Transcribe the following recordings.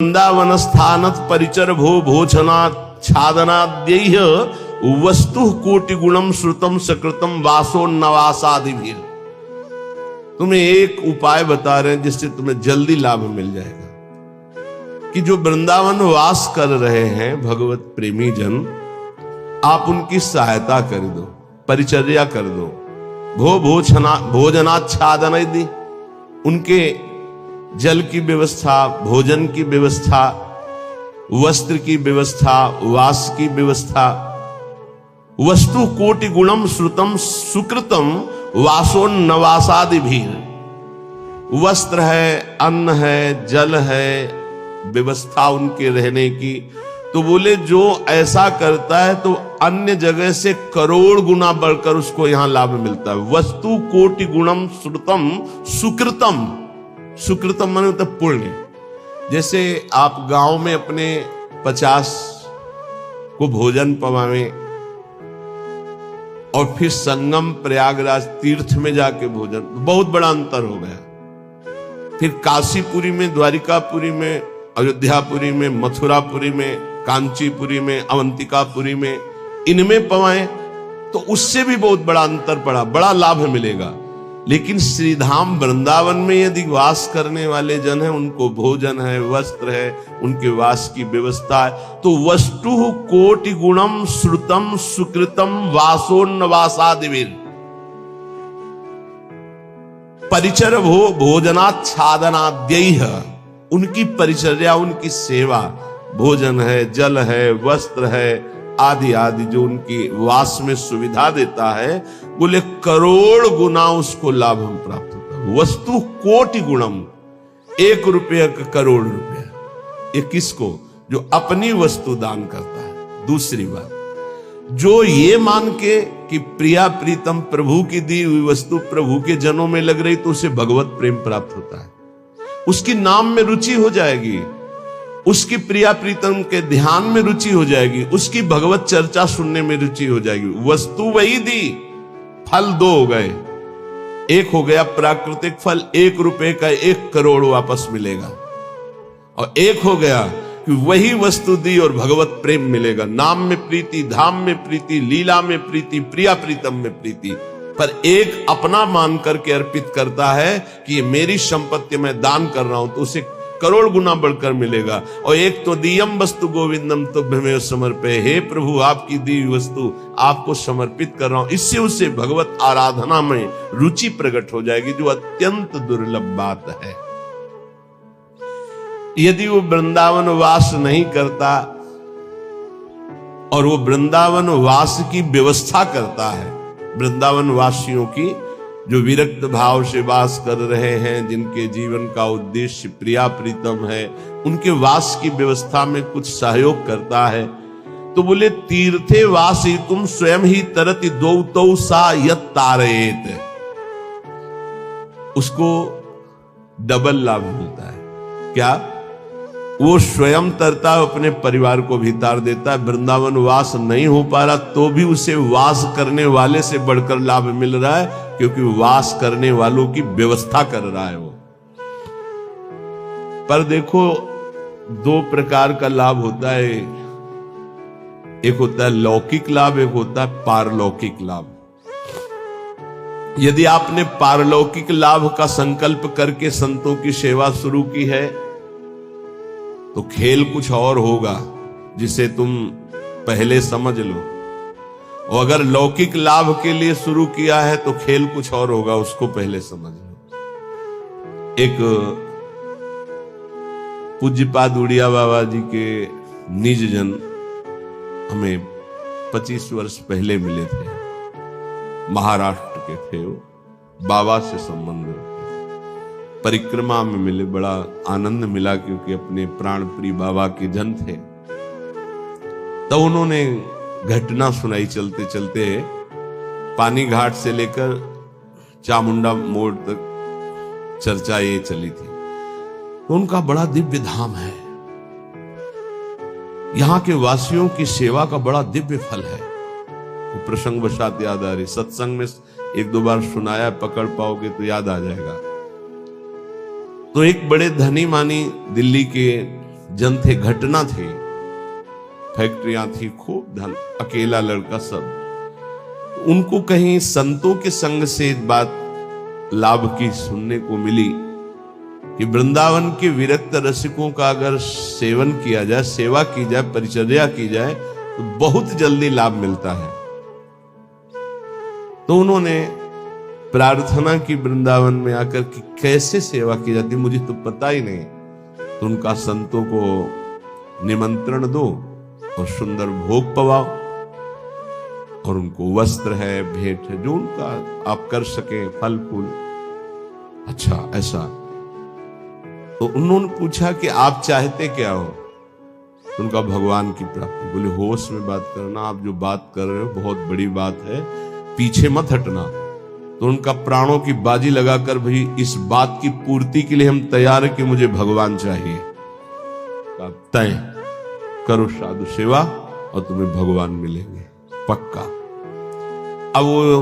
वृंदावन स्थानत परिचर भो भोजनाच्छादनाद्यैः वस्तु कोटि गुणम श्रुतम सकृतम वासोन्नवासादि भी। तुम्हें एक उपाय बता रहे हैं जिससे तुम्हें जल्दी लाभ मिल जाएगा कि जो वृंदावन वास कर रहे हैं भगवत प्रेमी जन, आप उनकी सहायता कर दो, परिचर्या कर दो, भोजनाच्छादन दी, उनके जल की व्यवस्था, भोजन की व्यवस्था, वस्त्र की व्यवस्था, वास की व्यवस्था, वस्तु कोटि गुणम श्रुतम सुकृतम वासोन्नवासादि भी। वस्त्र है, अन्न है, जल है, व्यवस्था उनके रहने की। तो बोले जो ऐसा करता है तो अन्य जगह से करोड़ गुना बढ़कर उसको यहां लाभ मिलता है। वस्तु कोटि गुणम श्रुतम सुकृतम, सुकृतम माने मतलब पुण्य। जैसे आप गांव में अपने 50 को भोजन पवावे और फिर संगम प्रयागराज तीर्थ में जाके भोजन, बहुत बड़ा अंतर हो गया। फिर काशीपुरी में, द्वारिकापुरी में, अयोध्यापुरी में, मथुरापुरी में, कांचीपुरी में, अवंतिकापुरी में, इनमें पवाएं तो उससे भी बहुत बड़ा अंतर पड़ा, बड़ा लाभ मिलेगा। लेकिन श्रीधाम वृंदावन में यदि वास करने वाले जन हैं, उनको भोजन है, वस्त्र है, उनके वास की व्यवस्था है, तो वस्तु कोटि गुणम श्रुतम सुकृतम वासोन्नवासादिभिर परिचर भोजनाच्छादनाद्यैः, उनकी परिचर्या, उनकी सेवा, भोजन है, जल है, वस्त्र है, आदि आदि जो उनकी वास में सुविधा देता है, बोले करोड़ गुना उसको लाभ हम प्राप्त होता है। वस्तु कोटि गुणम, 1 रुपये का करोड़ रुपया। ये किसको? जो अपनी वस्तु दान करता है। दूसरी बात, जो ये मान के कि प्रिया प्रीतम प्रभु की दी हुई वस्तु प्रभु के जनों में लग रही तो उसे भगवत प्रेम प्राप्त होता है, उसकी नाम में रुचि हो जाएगी, उसकी प्रिया प्रीतम के ध्यान में रुचि हो जाएगी, उसकी भगवत चर्चा सुनने में रुचि हो जाएगी। वस्तु वही दी, फल 2 हो गए। एक हो गया प्राकृतिक फल, 1 रुपए का 1 करोड़ वापस मिलेगा, और एक हो गया कि वही वस्तु दी और भगवत प्रेम मिलेगा। नाम में प्रीति, धाम में प्रीति, लीला में प्रीति, प्रिया प्रीतम में प्रीति। पर एक अपना मान करके अर्पित करता है कि ये मेरी संपत्ति मैं दान कर रहा हूं, तो उसे करोड़ गुना बढ़कर मिलेगा। और एक तो दियम वस्तु गोविंदम तुभ्यमेव समर्पये, हे प्रभु आपकी दी हुई वस्तु आपको समर्पित कर रहा हूं। इससे उसे भगवत आराधना में रुचि प्रकट हो जाएगी, जो अत्यंत दुर्लभ बात है। यदि वो वृंदावन वास नहीं करता और वो वृंदावन वास की व्यवस्था करता है, वृंदावन वासियों की जो विरक्त भाव से वास कर रहे हैं, जिनके जीवन का उद्देश्य प्रिया प्रीतम है, उनके वास की व्यवस्था में कुछ सहयोग करता है, तो बोले तीर्थे वासी तुम स्वयं ही तरति दो सा यत तारेत, उसको डबल लाभ मिलता है। क्या? वो स्वयं तरता है, अपने परिवार को भी तार देता है। वृंदावन वास नहीं हो पा रहा तो भी उसे वास करने वाले से बढ़कर लाभ मिल रहा है, क्योंकि वास करने वालों की व्यवस्था कर रहा है वो। पर देखो 2 प्रकार का लाभ होता है, एक होता है लौकिक लाभ, एक होता है पारलौकिक लाभ। यदि आपने पारलौकिक लाभ का संकल्प करके संतों की सेवा शुरू की है तो खेल कुछ और होगा, जिसे तुम पहले समझ लो। और अगर लौकिक लाभ के लिए शुरू किया है तो खेल कुछ और होगा, उसको पहले समझ लो। एक पूज्यपाद उड़िया बाबा जी के निज जन हमें 25 वर्ष पहले मिले थे, महाराष्ट्र के थे वो, बाबा से संबंध, परिक्रमा में मिले, बड़ा आनंद मिला क्योंकि अपने प्राण प्रिय बाबा के जन थे। तो उन्होंने घटना सुनाई चलते चलते, पानी घाट से लेकर चामुंडा मोड़ तक चर्चा ये चली थी। तो उनका बड़ा दिव्य धाम है, यहां के वासियों की सेवा का बड़ा दिव्य फल है। वो प्रसंग वशात याद आ रही, सत्संग में 1-2 बार सुनाया, पकड़ पाओगे तो याद आ जाएगा। तो एक बड़े धनी मानी दिल्ली के जन थे, घटना थी, फैक्ट्रियां थी, खूब धन, अकेला लड़का सब। उनको कहीं संतों के संग से बात लाभ की सुनने को मिली कि वृंदावन के विरक्त रसिकों का अगर सेवन किया जाए, सेवा की जाए, परिचर्या की जाए तो बहुत जल्दी लाभ मिलता है। तो उन्होंने प्रार्थना की वृंदावन में आकर कि कैसे सेवा की जाती मुझे तो पता ही नहीं। तो उनका संतों को निमंत्रण दो और सुंदर भोग पवाओ और उनको वस्त्र है, भेंट है, जो उनका आप कर सके, फल फूल। अच्छा ऐसा। तो उन्होंने पूछा कि आप चाहते क्या हो? तो उनका भगवान की प्राप्ति। बोले होश में बात करना, आप जो बात कर रहे हो बहुत बड़ी बात है, पीछे मत हटना। तो उनका प्राणों की बाजी लगाकर भाई इस बात की पूर्ति के लिए हम तैयार है कि मुझे भगवान चाहिए। तय करो साधु सेवा और तुम्हें भगवान मिलेंगे पक्का। अब वो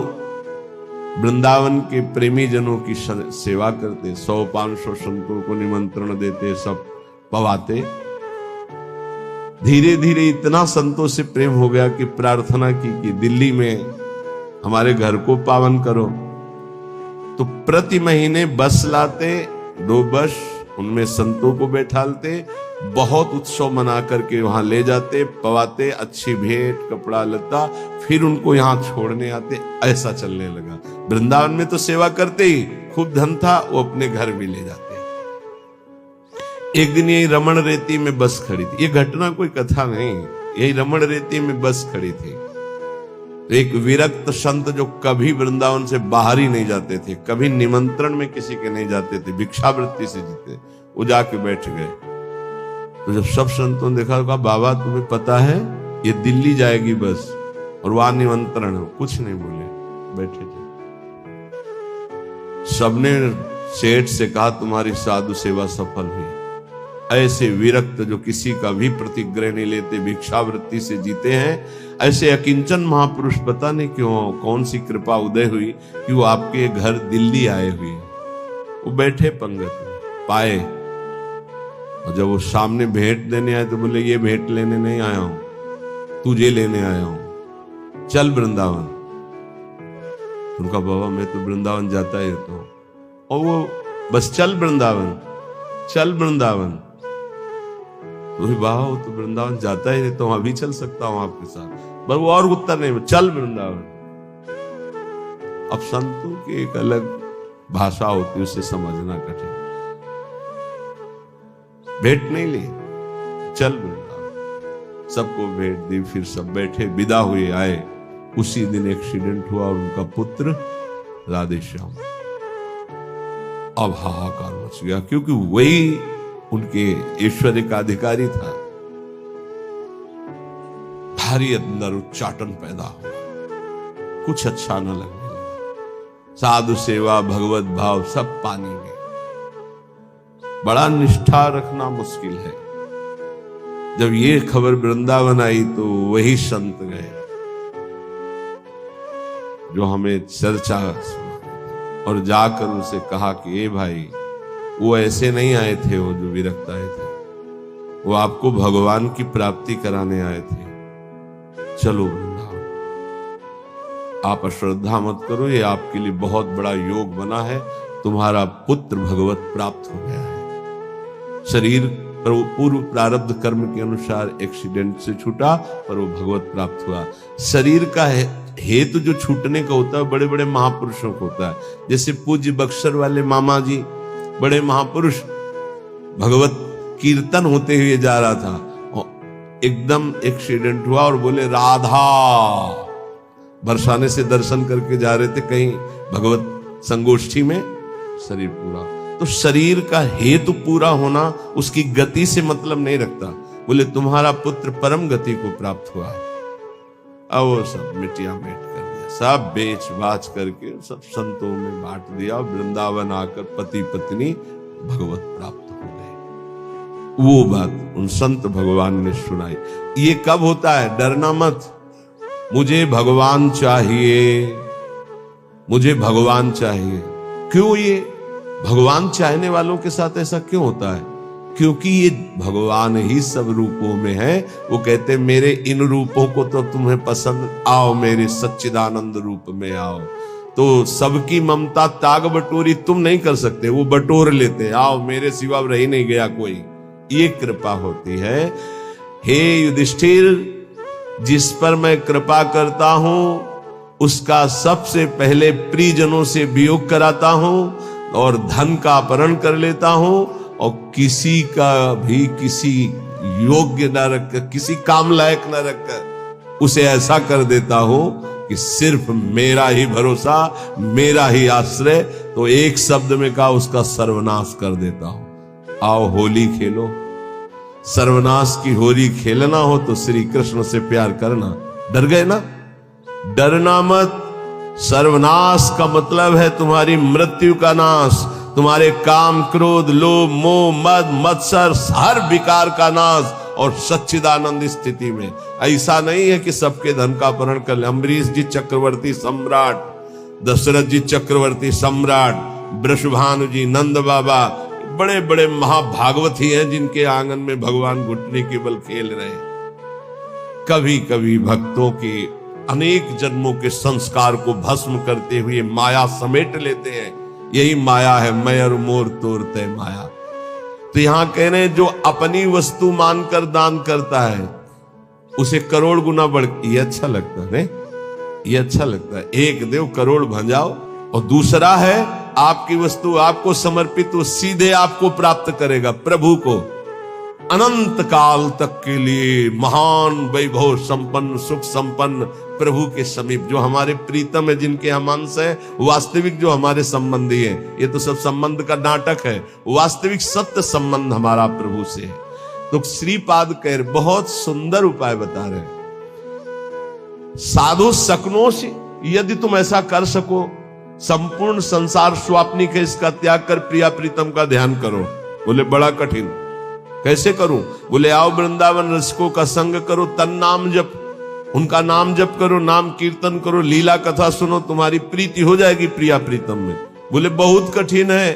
वृंदावन के प्रेमी जनों की सेवा करते, 100-500 संतों को निमंत्रण देते, सब पवाते। धीरे धीरे इतना संतों से प्रेम हो गया कि प्रार्थना की कि दिल्ली में हमारे घर को पावन करो। तो प्रति महीने बस लाते, 2 बस, उनमें संतों को बैठालते, बहुत उत्सव मना करके वहां ले जाते, पवाते, अच्छी भेंट, कपड़ा लता, फिर उनको यहां छोड़ने आते। ऐसा चलने लगा। वृंदावन में तो सेवा करते ही, खूब धन था, वो अपने घर भी ले जाते। एक दिन यही रमण रेती में बस खड़ी थी, ये घटना कोई कथा नहीं, यही रमण रेती में बस खड़ी थी। एक विरक्त संत जो कभी वृंदावन से बाहर ही नहीं जाते थे, कभी निमंत्रण में किसी के नहीं जाते थे, भिक्षावृत्ति से जीते, वो जाके बैठ गए। तो जब सब संतों ने देखा, कहा बाबा तुम्हें पता है ये दिल्ली जाएगी बस और वहां निमंत्रण हो। कुछ नहीं बोले, बैठे थे। सबने सेठ से कहा तुम्हारी साधु सेवा सफल हुई। ऐसे विरक्त जो किसी का भी प्रतिग्रह नहीं लेते, भिक्षावृत्ति से जीते हैं, ऐसे अकिंचन महापुरुष पता नहीं क्यों कौन सी कृपा उदय हुई कि वो आपके घर दिल्ली आए हुए। वो बैठे पंगत में, पाए, और जब वो सामने भेंट देने आए तो बोले ये भेंट लेने नहीं आया हूं, तुझे लेने आया हूं, चल वृंदावन। उनका बाबा मैं तो वृंदावन जाता ही रहता हूं। और वो बस चल वृंदावन, चल वृंदावन। तो बाबा तो वृंदावन जाता ही रहता हूं, अभी चल सकता हूं आपके साथ, बस वो और उत्तर नहीं, चल वृंदावन। अब संतों की एक अलग भाषा होती है, उसे समझना कठिन। भेंट नहीं ली, चल वृंदावन। सबको भेंट दी, फिर सब बैठे, विदा हुए, आए। उसी दिन एक्सीडेंट हुआ और उनका पुत्र राधे श्याम। अब हाहाकार मच गया, क्योंकि वही उनके ऐश्वर्य का अधिकारी था। भारी अंदर उच्चाटन पैदा हुआ, कुछ अच्छा न लगने लगा। साधु सेवा, भगवत भाव सब पानी में। बड़ा निष्ठा रखना मुश्किल है। जब ये खबर वृंदावन आई तो वही संत गए जो हमें चर्चा सुना, और जाकर उनसे कहा कि ए भाई, वो ऐसे नहीं आए थे, वो जो विरक्त आए थे, वो आपको भगवान की प्राप्ति कराने आए थे। चलो वृंदावन, आप अश्रद्धा मत करो, ये आपके लिए बहुत बड़ा योग बना है, तुम्हारा पुत्र भगवत प्राप्त हो गया है। शरीर पूर्व प्रारब्ध कर्म के अनुसार एक्सीडेंट से छूटा, पर वो भगवत प्राप्त हुआ। शरीर का हेतु जो छूटने का होता है बड़े बड़े महापुरुषों को होता है। जैसे पूज्य बक्सर वाले मामा जी, बड़े महापुरुष, भगवत कीर्तन होते हुए जा रहा था और एकदम एक्सीडेंट हुआ और बोले राधा, बरसाने से दर्शन करके जा रहे थे कहीं भगवत संगोष्ठी में, शरीर पूरा। तो शरीर का हेतु पूरा होना उसकी गति से मतलब नहीं रखता। बोले तुम्हारा पुत्र परम गति को प्राप्त हुआ है। अब वो सब मिटिया मेट कर दिया, सब बेच बाच करके सब संतों में बांट दिया। वृंदावन आकर पति पत्नी भगवत प्राप्त हो गए। वो बात उन संत भगवान ने सुनाई। ये कब होता है? डरना मत, मुझे भगवान चाहिए, मुझे भगवान चाहिए। क्यों? ये भगवान चाहने वालों के साथ ऐसा क्यों होता है? क्योंकि ये भगवान ही सब रूपों में है। वो कहते मेरे इन रूपों को तो तुम्हें पसंद, आओ मेरे सच्चिदानंद रूप में आओ। तो सबकी ममता ताग बटोरी तुम नहीं कर सकते, वो बटोर लेते, आओ मेरे सिवा रह नहीं गया कोई। ये कृपा होती है। हे युधिष्ठिर, जिस पर मैं कृपा करता हूं उसका सबसे पहले प्रियजनों से वियोग कराता हूं और धन का अपहरण कर लेता हूं और किसी का भी किसी योग्य न रखकर, किसी काम लायक न रखकर उसे ऐसा कर देता हूं कि सिर्फ मेरा ही भरोसा, मेरा ही आश्रय। तो एक शब्द में कहा, उसका सर्वनाश कर देता हूं। आओ होली खेलो। सर्वनाश की होली खेलना हो तो श्री कृष्ण से प्यार करना। डर गए ना? डरना मत। सर्वनाश का मतलब है तुम्हारी मृत्यु का नाश, तुम्हारे काम, क्रोध, लोभ, मोह, मद, मत्सर, हर विकार का नाश। और सच्चिदानंद स्थिति में ऐसा नहीं है कि सबके धन का अपहरण कर ले। अम्बरीश जी चक्रवर्ती सम्राट, दशरथ जी चक्रवर्ती सम्राट, वृषभानु जी, नंद बाबा, बड़े बड़े महाभागवत ही हैं जिनके आंगन में भगवान घुटने के बल खेल रहे हैं। कभी कभी भक्तों के अनेक जन्मों के संस्कार को भस्म करते हुए माया समेट लेते हैं। यही माया है, मैं और मोर तोड़ते माया। तो यहां कह रहे हैं जो अपनी वस्तु मानकर दान करता है उसे करोड़ गुना बढ़। ये अच्छा लगता है, ये अच्छा लगता है। एक देव करोड़ भंजाओ। और दूसरा है आपकी वस्तु आपको समर्पित, वो सीधे आपको प्राप्त करेगा, प्रभु को, अनंत काल तक के लिए महान वैभव संपन्न, सुख संपन्न प्रभु के समीप, जो हमारे प्रीतम है, जिनके हम अंश है, वास्तविक जो हमारे संबंधी है। ये तो सब संबंध का नाटक है, वास्तविक सत्य संबंध हमारा प्रभु से है। तो श्रीपाद कह बहुत सुंदर उपाय बता रहे हैं। साधु सकनो से, यदि तुम ऐसा कर सको, संपूर्ण संसार स्वाप्निक है, इसका त्याग कर प्रिया प्रीतम का ध्यान करो। बोले बड़ा कठिन, कैसे करूं? बोले आओ वृंदावन रसिकों का संग करो, तन नाम जप, उनका नाम जप करो, नाम कीर्तन करो, लीला कथा सुनो, तुम्हारी प्रीति हो जाएगी प्रिया प्रीतम में। बोले बहुत कठिन है,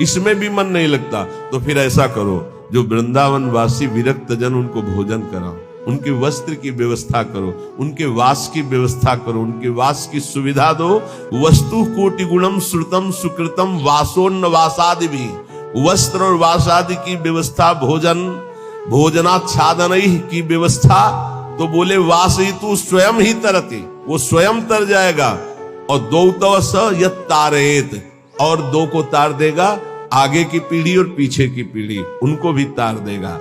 इसमें भी मन नहीं लगता। तो फिर ऐसा करो, जो वृंदावन वासी विरक्त जन, उनको भोजन कराओ, उनके वस्त्र की व्यवस्था करो, उनके वास की व्यवस्था करो, उनके वास की सुविधा दो। वस्तु कोटि गुणम श्रुतम सुकृतम वासोन्न वासादि भी, वस्त्र और वास आदि की व्यवस्था, भोजन भोजनाच्छादन की व्यवस्था। तो बोले वास ही तू स्वयं ही तरती, वो स्वयं तर जाएगा। और दो तवस यत तारेत, और दो को तार देगा, आगे की पीढ़ी और पीछे की पीढ़ी, उनको भी तार देगा।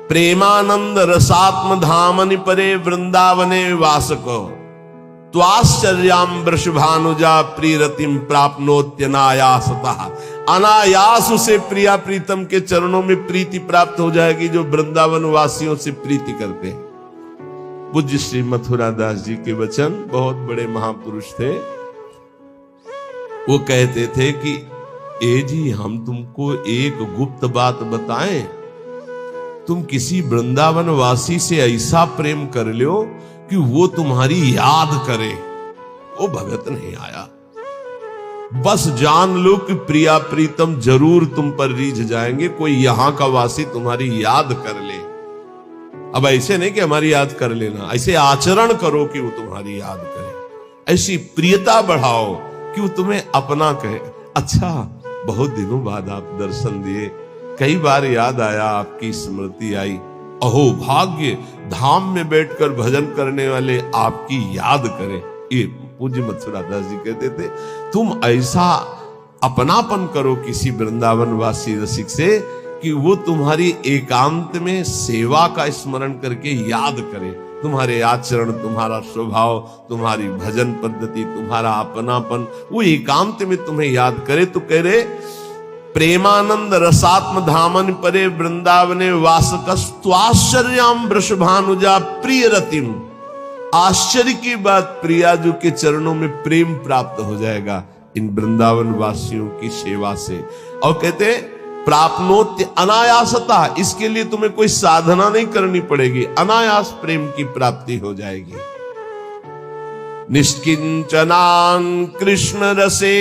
प्रेमानंद रसात्म धामनि परे वृंदावने वासको, त्वाश्चर्याम वृषभानुजा प्रीरतिम प्राप्नोत्यनायासतः। अनायास उसे प्रिया प्रीतम के चरणों में प्रीति प्राप्त हो जाएगी, जो वृंदावन वासियों से प्रीति करते हैं। पूज्य श्री मथुरा दास जी के वचन, बहुत बड़े महापुरुष थे। वो कहते थे कि ए जी, हम तुमको एक गुप्त बात बताएं, तुम किसी वृंदावन वासी से ऐसा प्रेम कर लो कि वो तुम्हारी याद करे। वो भगत नहीं आया, बस जान लो कि प्रिया प्रीतम जरूर तुम पर रीझ जाएंगे, कोई यहां का वासी तुम्हारी याद कर ले। अब ऐसे नहीं कि हमारी याद कर लेना, ऐसे आचरण करो कि वो तुम्हारी याद करे, ऐसी प्रियता बढ़ाओ कि वो तुम्हें अपना कहे। अच्छा, बहुत दिनों बाद आप दर्शन दिए, कई बार याद आया, आपकी स्मृति आई, अहो भाग्य, धाम में बैठकर भजन करने वाले आपकी याद करें। ये पूज्य मथुरा दास जी कहते थे, तुम ऐसा अपनापन करो किसी वृंदावन वासी रसिक से कि वो तुम्हारी एकांत में सेवा का स्मरण करके याद करे, तुम्हारे आचरण, तुम्हारा स्वभाव, तुम्हारी भजन पद्धति, तुम्हारा अपनापन, वो एकांत में तुम्हें याद करे। तो कह रहे, प्रेमानंद रसात्म धामन परे वृंदावने वासकस्त्वाश्चर्याम वृषभानुजा प्रिय रतिम। आश्चर्य की बात, प्रियाजू के चरणों में प्रेम प्राप्त हो जाएगा इन वृंदावन वासियों की सेवा से। और कहते प्राप्नोत्य अनायासता, इसके लिए तुम्हें कोई साधना नहीं करनी पड़ेगी, अनायास प्रेम की प्राप्ति हो जाएगी। निष्किंचनान कृष्ण रसे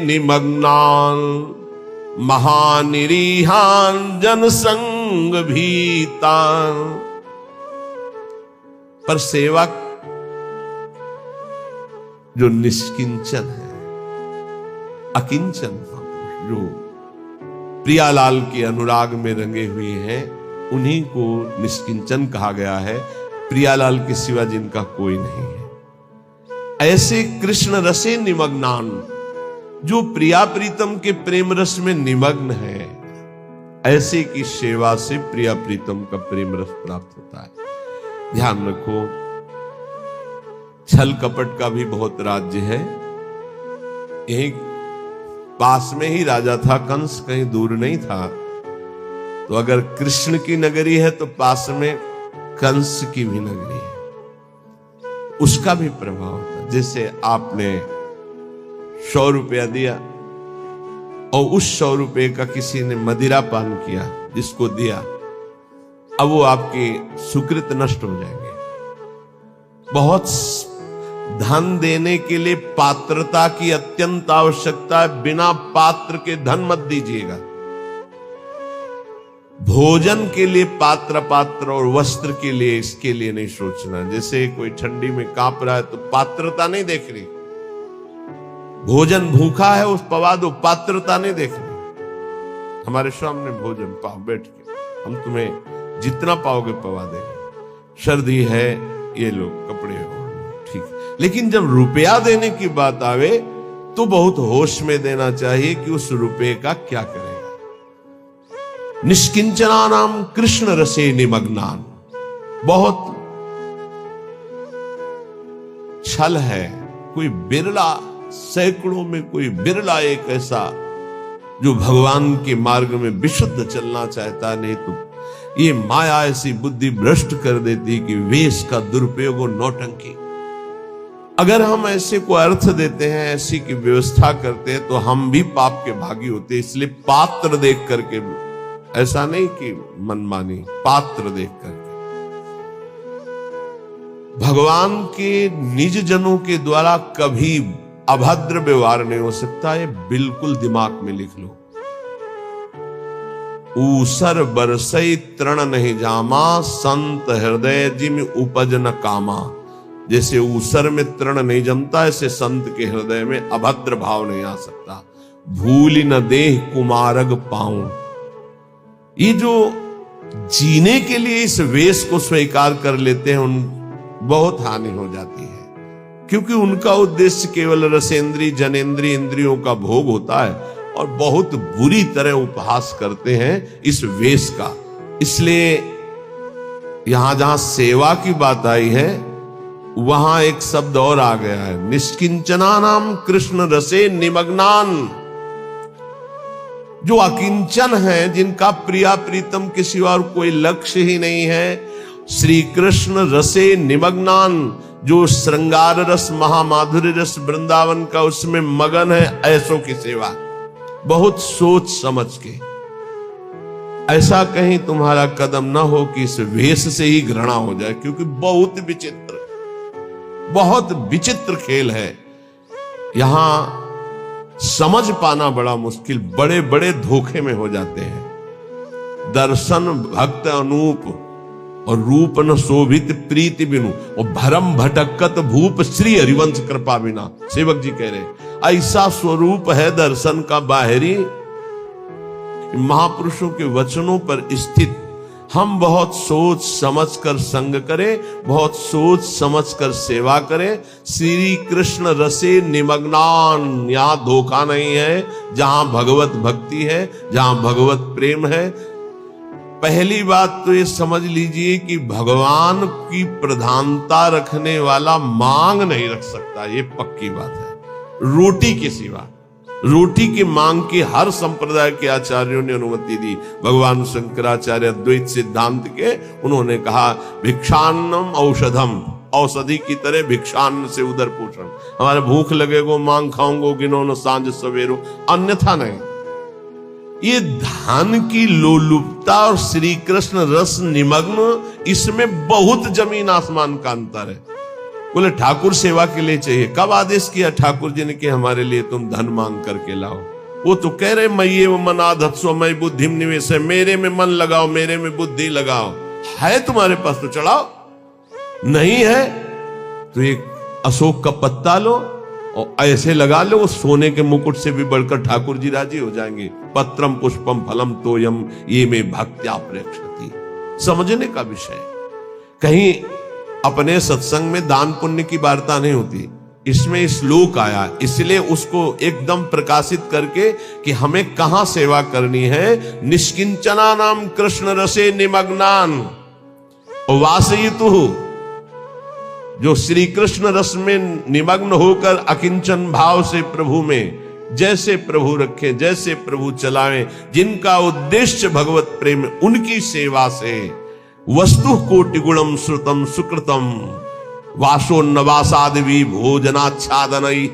निमग्नान महानिरीहान जनसंग भीतान। पर सेवक जो निष्किंचन है, अकिंचन, जो प्रियालाल के अनुराग में रंगे हुए हैं, उन्हीं को निष्किंचन कहा गया है। प्रियालाल के सिवा जिनका कोई नहीं है। ऐसे कृष्ण रसे निमग्नान, जो प्रिया प्रीतम के प्रेम रस में निमग्न है, ऐसे की सेवा से प्रिया प्रीतम का प्रेम रस प्राप्त होता है। ध्यान रखो, छल कपट का भी बहुत राज्य है। यही पास में ही राजा था कंस, कहीं दूर नहीं था। तो अगर कृष्ण की नगरी है तो पास में कंस की भी नगरी है, उसका भी प्रभाव होता है। जैसे आपने 100 रुपया दिया और उस 100 रुपये का किसी ने मदिरा पान किया, जिसको दिया, अब वो आपकी सुकृत नष्ट हो जाएंगे। बहुत धन देने के लिए पात्रता की अत्यंत आवश्यकता है। बिना पात्र के धन मत दीजिएगा। भोजन के लिए पात्र और वस्त्र के लिए, इसके लिए नहीं सोचना। जैसे कोई ठंडी में कांप रहा है तो पात्रता नहीं देख रही। भोजन भूखा है, उस पवा दो, पात्रता नहीं देख रही। हमारे सामने भोजन पाओ बैठ के, हम तुम्हें जितना पाओगे पवा देंगे। सर्दी है, ये लो कपड़े हो, ठीक। लेकिन जब रुपया देने की बात आवे तो बहुत होश में देना चाहिए कि उस रुपये का क्या करेगा। निष्किंचना नाम कृष्ण रसे निमग्नान। बहुत छल है, कोई बिरला, सैकड़ों में कोई बिरला एक ऐसा जो भगवान के मार्ग में विशुद्ध चलना चाहता। नहीं तो ये माया ऐसी बुद्धि भ्रष्ट कर देती कि वेश का दुरुपयोग और नौटंकी। अगर हम ऐसे को अर्थ देते हैं, ऐसी की व्यवस्था करते हैं, तो हम भी पाप के भागी होते हैं। इसलिए पात्र देख करके, ऐसा नहीं कि मनमानी, पात्र देख करके। भगवान के निज जनों के द्वारा कभी अभद्र व्यवहार नहीं हो सकता, ये बिल्कुल दिमाग में लिख लो। ऊसर बरसई तृण नहीं जामा, संत हृदय जिम उपज न कामा। जैसे ऊसर में तृण नहीं जमता, ऐसे संत के हृदय में अभद्र भाव नहीं आ सकता। भूल न देह कुमारग पाऊं। ये जो जीने के लिए इस वेश को स्वीकार कर लेते हैं, उन बहुत हानि हो जाती है। क्योंकि उनका उद्देश्य केवल रसेंद्री जनेंद्री इंद्रियों का भोग होता है, और बहुत बुरी तरह उपहास करते हैं इस वेश का। इसलिए यहां जहां सेवा की बात आई है, वहां एक शब्द और आ गया है, निष्किंचना नाम कृष्ण रसे निमग्नान। जो अकिंचन है, जिनका प्रिया प्रीतम के सिवा और कोई लक्ष्य ही नहीं है, श्री कृष्ण रसे निमग्नान, जो श्रृंगार रस, महामाधुर्य रस वृंदावन का उसमें मगन है, ऐसों की सेवा बहुत सोच समझ के। ऐसा कहीं तुम्हारा कदम ना हो कि इस वेश से ही घृणा हो जाए, क्योंकि बहुत विचित्र खेल है। यहां समझ पाना बड़ा मुश्किल, बड़े बड़े धोखे में हो जाते हैं। दर्शन भक्त अनूप और रूप न शोभित प्रीति बिनु, और भरम भटकत भूप श्री हरिवंश कृपा बिना। सेवक जी कह रहे ऐसा स्वरूप है दर्शन का बाहरी, महापुरुषों के वचनों पर स्थित। हम बहुत सोच समझ कर संग करें, बहुत सोच समझ कर सेवा करें। श्री कृष्ण रसे निमग्नान, यहां धोखा नहीं है। जहां भगवत भक्ति है, जहां भगवत प्रेम है, पहली बात तो ये समझ लीजिए कि भगवान की प्रधानता रखने वाला मांग नहीं रख सकता, ये पक्की बात है। रोटी के सिवा, रोटी की मांग की हर संप्रदाय के आचार्यों ने अनुमति दी। भगवान शंकराचार्य अद्वैत सिद्धांत के, उन्होंने कहा भिक्षान्नम औषधम, औषधि की तरह भिक्षान्न से उदर पोषण। हमारे भूख लगेगो मांग खाऊंगो गिनो सांझ सवेरो, अन्यथा नहीं। ये धन की लोलुपता और श्री कृष्ण रस निमग्न, इसमें बहुत जमीन आसमान का अंतर है। बोले ठाकुर सेवा के लिए चाहिए, कब आदेश किया ठाकुर जी ने कि हमारे लिए तुम धन मांग करके लाओ? वो तो कह रहे मय्ये मनाधत्सो मयि बुद्धिम निवेश, मेरे में मन लगाओ, मेरे में बुद्धि लगाओ। है तुम्हारे पास तो चढ़ाओ, नहीं है तो एक अशोक का पत्ता लो और ऐसे लगा लो, सोने के मुकुट से भी बढ़कर ठाकुर जी राजी हो जाएंगे। पत्रम पुष्पम फलम तोयम ये में भक्त्या प्रेक्षति। समझने का विषय, कहीं अपने सत्संग में दान पुण्य की वार्ता नहीं होती, इसमें श्लोक आया इसलिए उसको एकदम प्रकाशित करके कि हमें कहां सेवा करनी है। निष्किंचना नाम कृष्ण रसे निमग्नान वासयितु, जो श्री कृष्ण रस में निमग्न होकर अकिंचन भाव से प्रभु में जैसे प्रभु रखे, जैसे प्रभु चलाएं, जिनका उद्देश्य भगवत प्रेम, उनकी सेवा से वस्तु कोटि गुणम श्रुतम सुकृतम वासोन्नवासादि भोजनाच्छादनई,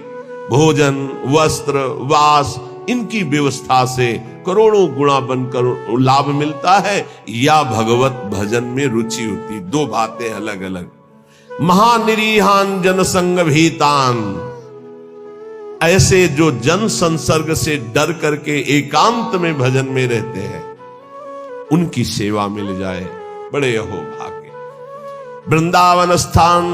भोजन वस्त्र वास इनकी व्यवस्था से करोड़ों गुणा बनकर लाभ मिलता है, या भगवत भजन में रुचि होती। दो बातें अलग अलग। महानिरीहान जनसंग भीतान, ऐसे जो जन संसर्ग से डर करके एकांत में भजन में रहते हैं, उनकी सेवा मिल जाए, बड़े अहो भाग्य। वृंदावन स्थान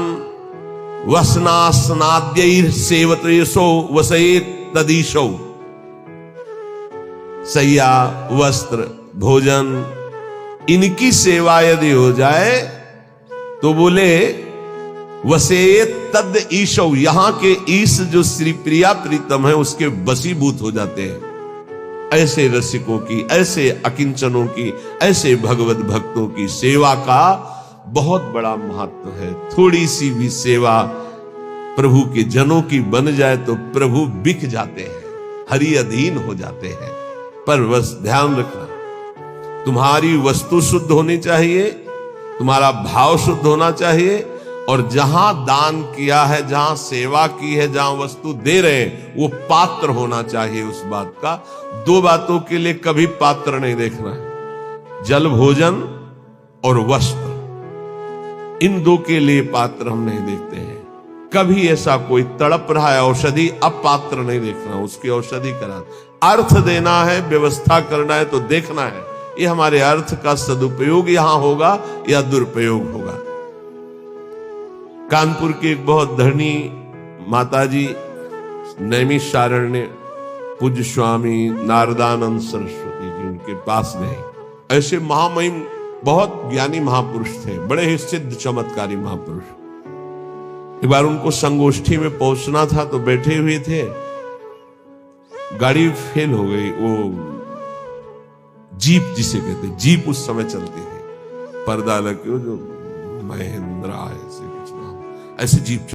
वसनास्नाद्यैर सेवतेशो वसेत तदीशो, सैया वस्त्र भोजन इनकी सेवा यदि हो जाए तो बोले वसेत तद ईशो, यहां के ईश जो श्री प्रिया प्रीतम है उसके वशीभूत हो जाते हैं। ऐसे रसिकों की, ऐसे अकिंचनों की, ऐसे भगवत भक्तों की सेवा का बहुत बड़ा महत्व है। थोड़ी सी भी सेवा प्रभु के जनों की बन जाए तो प्रभु बिक जाते हैं, हरि अधीन हो जाते हैं। पर बस ध्यान रखना, तुम्हारी वस्तु शुद्ध होनी चाहिए, तुम्हारा भाव शुद्ध होना चाहिए, और जहां दान किया है, जहां सेवा की है, जहां वस्तु दे रहे हैं, वो पात्र होना चाहिए उस बात का। दो बातों के लिए कभी पात्र नहीं देखना है, जल भोजन और वस्त्र, इन दो के लिए पात्र हम नहीं देखते हैं। कभी ऐसा कोई तड़प रहा है औषधि, अब पात्र नहीं देखना, उसकी औषधि करा। अर्थ देना है, व्यवस्था करना है तो देखना है ये हमारे अर्थ का सदुपयोग यहां होगा या दुरुपयोग होगा। कानपुर की एक बहुत धरनी माताजी नैमिषारण्य पूज्य स्वामी नारदानंद सरस्वती जी उनके पास गए। ऐसे महामहिम बहुत ज्ञानी महापुरुष थे, बड़े ही सिद्ध चमत्कारी महापुरुष। एक बार उनको संगोष्ठी में पहुंचना था तो बैठे हुए थे, गाड़ी फेल हो गई। वो जीप जिसे कहते, जीप उस समय चलती थी, पर्दा लगे जो महिंद्रा ऐसे कुछ नाम, ऐसे जीप